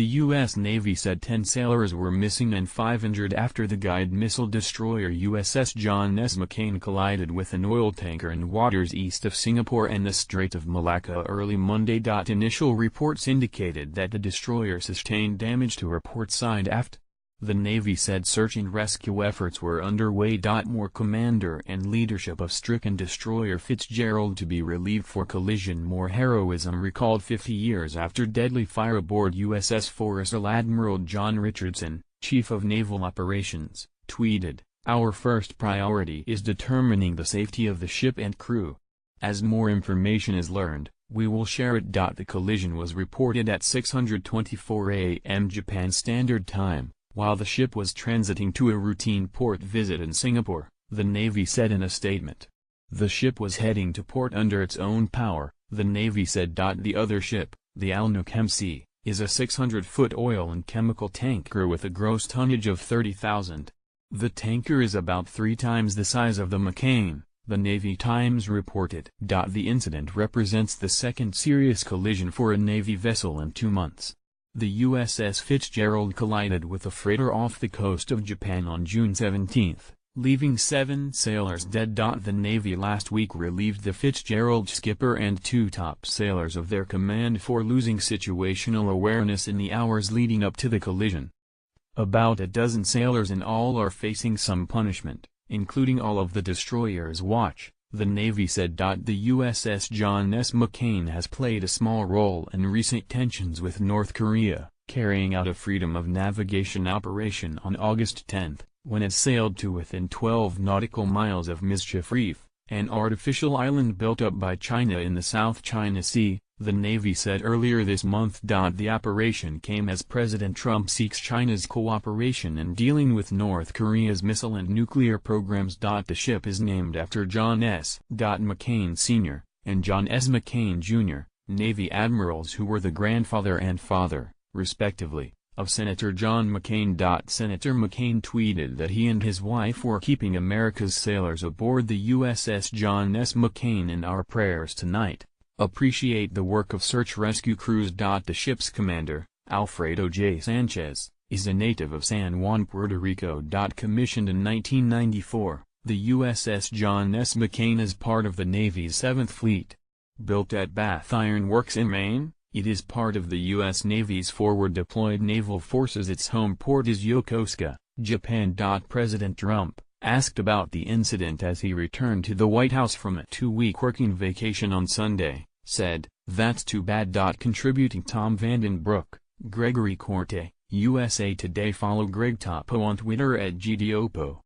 The U.S. Navy said 10 sailors were missing and 5 injured after the guide missile destroyer USS John S. McCain collided with an oil tanker in waters east of Singapore and the Strait of Malacca early Monday. Initial reports indicated that the destroyer sustained damage to her port side aft. The Navy said search and rescue efforts were underway. More commander and leadership of stricken destroyer Fitzgerald to be relieved for collision. More heroism recalled 50 years after deadly fire aboard USS Forrestal. Admiral John Richardson, Chief of Naval Operations, tweeted, "Our first priority is determining the safety of the ship and crew. As more information is learned, we will share it." The collision was reported at 6:24 a.m. Japan Standard Time. While the ship was transiting to a routine port visit in Singapore, the Navy said in a statement. The ship was heading to port under its own power, the Navy said. The other ship, the Alnuk MC, is a 600-foot oil and chemical tanker with a gross tonnage of 30,000. The tanker is about 3 times the size of the McCain, the Navy Times reported. The incident represents the second serious collision for a Navy vessel in 2 months. The USS Fitzgerald collided with a freighter off the coast of Japan on June 17, leaving 7 sailors dead. The Navy last week relieved the Fitzgerald skipper and 2 top sailors of their command for losing situational awareness in the hours leading up to the collision. About a dozen sailors in all are facing some punishment, including all of the destroyer's watch, the Navy said. The USS John S. McCain has played a small role in recent tensions with North Korea, carrying out a freedom of navigation operation on August 10, when it sailed to within 12 nautical miles of Mischief Reef, an artificial island built up by China in the South China Sea, the Navy said earlier this month. The operation came as President Trump seeks China's cooperation in dealing with North Korea's missile and nuclear programs. The ship is named after John S. McCain Sr. and John S. McCain Jr., Navy admirals who were the grandfather and father, respectively, of Senator John McCain. Senator McCain tweeted that he and his wife were keeping America's sailors aboard the USS John S. McCain in our prayers tonight. Appreciate the work of search rescue crews. The ship's commander, Alfredo J. Sanchez, is a native of San Juan, Puerto Rico. Commissioned in 1994, the USS John S. McCain is part of the Navy's 7th Fleet. Built at Bath Iron Works in Maine, it is part of the U.S. Navy's forward deployed naval forces. Its home port is Yokosuka, Japan. President Trump, asked about the incident as he returned to the White House from a 2-week working vacation on Sunday, said, "That's too bad." Contributing Tom Vandenbroek, Gregory Corte, USA Today. Follow Greg Topo on Twitter at GDOPO.